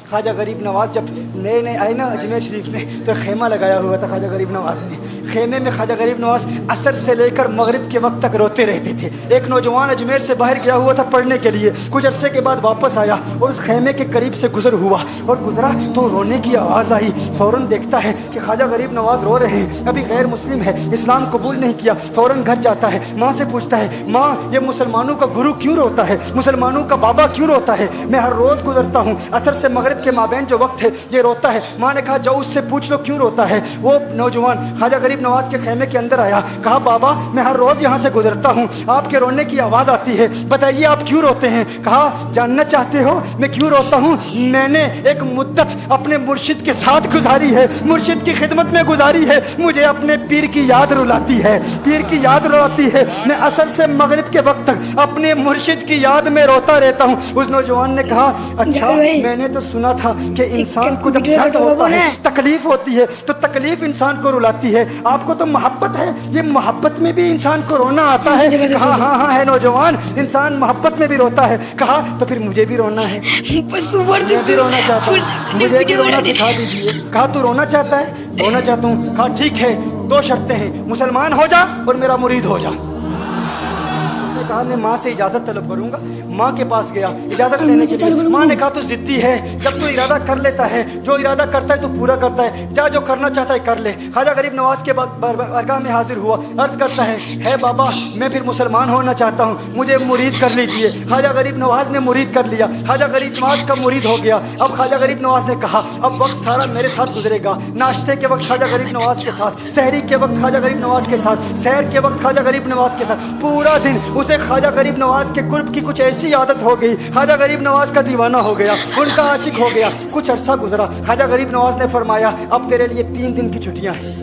خواجہ غریب نواز جب نئے نئے آئے نا اجمیر شریف میں تو خیمہ لگایا ہوا تھا خواجہ غریب نواز نے. خیمے میں خواجہ غریب نواز عصر سے لے کر مغرب کے وقت تک روتے رہتے تھے. ایک نوجوان اجمیر سے باہر گیا ہوا تھا پڑھنے کے لیے, کچھ عرصے کے بعد واپس آیا اور اس خیمے کے قریب سے گزر ہوا اور گزرا تو رونے کی آواز آئی. فوراً دیکھتا ہے کہ خواجہ غریب نواز رو رہے ہیں, ابھی غیر مسلم ہے, اسلام قبول نہیں کیا. فوراً گھر جاتا ہے, ماں سے پوچھتا ہے, ماں یہ مسلمانوں کا گرو کیوں روتا ہے, مسلمانوں کا بابا کیوں روتا ہے؟ میں ہر روز گزرتا ہوں, عصر سے مغرب کے مابین جو وقت ہے یہ روتا ہے. ماں نے کہا جاؤ اس سے پوچھ لو کیوں روتا ہے. وہ نوجوان خواجہ غریب نواز کے خیمے کے اندر آیا, کہا بابا میں ہر روز یہاں سے گزرتا ہوں, آپ کے رونے کی آواز آتی ہے, بتائیے آپ کیوں روتے ہیں؟ کہا جاننا چاہتے ہو میں کیوں روتا ہوں؟ میں نے ایک مدت اپنے مرشد کے ساتھ گزاری ہے, مرشد کی خدمت میں گزاری ہے, مجھے اپنے پیر کی یاد رلاتی ہے, پیر کی یاد رلاتی ہے. میں عصر سے مغرب کے وقت تک اپنے مرشد کی یاد میں روتا رہتا ہوں. اس نوجوان نے کہا اچھا میں نے تو سنا تھا کہ انسان کو جب درد ہوتا ہے, تکلیف ہوتی ہے تو تکلیف انسان کو رلاتی ہے, آپ کو تو محبت ہے, یہ محبت میں بھی انسان کو رونا آتا ہے. کہا ہاں ہاں ہے نوجوان, انسان محبت میں بھی روتا ہے. کہا تو پھر مجھے بھی رونا ہے, میں بھی رونا چاہتا ہوں, مجھے بھی رونا سکھا دیجیے. کہا تو رونا چاہتا ہے؟ رونا چاہتا ہوں. کہا ٹھیک ہے, دو شرطیں ہیں, مسلمان ہو جا اور میرا مرید ہو جا. اس نے کہا میں ماں سے اجازت طلب کروں گا. ماں کے پاس گیا اجازت لینے کے لیے. ماں نے کہا تو ضدی ہے, جب تو ارادہ کر لیتا ہے, جو ارادہ کرتا ہے تو پورا کرتا ہے, جا جو کرنا چاہتا ہے کر لے. خواجہ غریب نواز کے بارگاہ میں حاضر ہوا, عرض کرتا ہے بابا میں پھر مسلمان ہونا چاہتا ہوں, مجھے مرید کر لیجئے. خواجہ غریب نواز نے مرید کر لیا, خواجہ غریب نواز کا مرید ہو گیا. اب خواجہ غریب نواز نے کہا اب وقت سارا میرے ساتھ گزرے گا, ناشتے کے وقت خواجہ غریب نواز کے ساتھ, سحری کے وقت خواجہ غریب نواز کے ساتھ, سحر کے وقت خواجہ غریب نواز کے ساتھ, پورا دن اسے خواجہ غریب نواز کے قرب کی کچھ ایسی عادت ہو گئی, خواجہ غریب نواز کا دیوانہ ہو گیا, ان کا عاشق ہو گیا. کچھ عرصہ گزرا, خواجہ غریب نواز نے فرمایا اب تیرے لیے 3 دن کی چھٹیاں ہیں,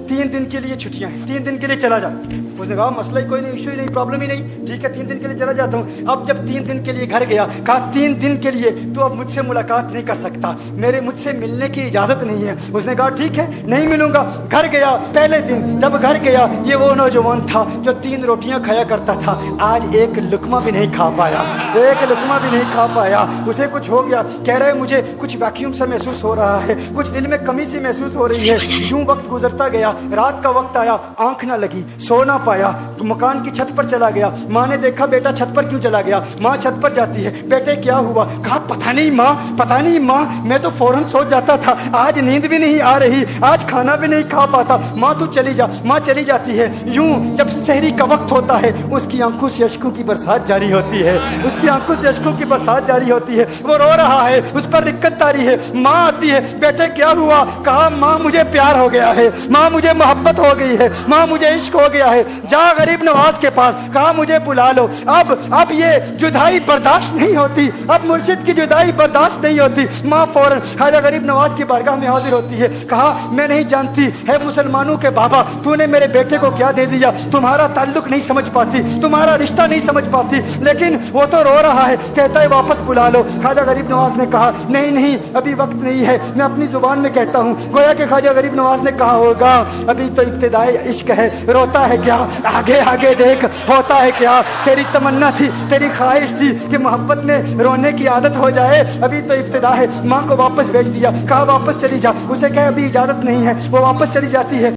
3 دن کے لیے چھٹیاں ہیں, 3 دن کے لیے چلا جا. اس نے کہا مسئلہ ہی کوئی نہیں, ایشو ہی نہیں, پرابلم ہی نہیں, ٹھیک ہے 3 دن کے لیے چلا جاتا ہوں. اب جب 3 دن کے لیے گھر گیا, کہا 3 دن کے لیے تو اب مجھ سے ملاقات نہیں کر سکتا, مجھ سے ملنے کی اجازت نہیں ہے. اس نے کہا ٹھیک ہے نہیں ملوں گا. گھر گیا, پہلے دن جب گھر گیا یہ وہ نوجوان تھا جو 3 روٹیاں کھایا کرتا تھا, آج ایک لقمہ بھی نہیں کھا پایا, ایک لقمہ بھی نہیں کھا پایا. اسے کچھ ہو گیا, کہہ رہے مجھے کچھ ویکیوم سا محسوس ہو رہا ہے, کچھ دل میں کمی سی محسوس ہو رہی ہے. یوں وقت گزرتا گیا, رات کا وقت آیا, آنکھ نہ لگی, سو نہ پایا, مکان کی چھت پر چلا گیا. ماں نے دیکھا بیٹا چھت پر کیوں چلا گیا؟ ماں چھت پر جاتی ہے, بیٹے کیا ہوا؟ کہا پتہ نہیں ماں, پتہ نہیں ماں, میں تو فوراً سو جاتا تھا, آج نیند بھی نہیں آ رہی, آج کھانا بھی نہیں کھا پاتا. ماں تو چلی جا. ماں چلی جاتی ہے. یوں جب سحری کا وقت ہوتا ہے اس کی آنکھوں سے اشکوں کی برسات جاری ہوتی ہے, اس کی آنکھوں سے اشکوں کی برسات جاری ہوتی ہے. وہ رو رہا ہے, اس پر رکت تاری ہے. ماں آتی ہے, بیٹے کیا ہوا؟ کہا ماں مجھے پیار ہو گیا ہے, ماں مجھے محبت ہو گئی ہے, ماں مجھے عشق ہو گیا ہے. جا غریب نواز کے پاس, کہا مجھے بلا لو. اب یہ جدائی برداشت نہیں ہوتی, اب مرشد کی جدائی برداشت نہیں ہوتی. ماں فوراً خواجہ غریب نواز کی بارگاہ میں حاضر ہوتی ہے. کہا میں نہیں جانتی ہے مسلمانوں کے بابا, تو نے میرے بیٹے کو کیا دے دیا, تمہارا تعلق نہیں سمجھ پاتی, تمہارا رشتہ نہیں سمجھ پاتی, لیکن وہ تو رو رہا ہے, کہتا ہے واپس بلا لو. خواجہ غریب نواز نے کہا نہیں نہیں ابھی وقت نہیں ہے, میں اپنی زبان میں کہتا ہوں. گویا کہ خواجہ غریب نواز نے کہا ہوگا ابھی تو ابتدائی عشق ہے, روتا ہے کیا, آگے آگے دیکھ ہوتا ہے کیا. تیری تمنا تھی, تیری خواہش تھی کہ محبت میں رونے کی عادت ہو جائے, ابھی تو ابتدا ہے. ماں کو واپس بھیج دیا, کہا واپس چلی جا. اسے کہا ابھی اجازت نہیں ہے, وہ واپس چلی جاتی ہے.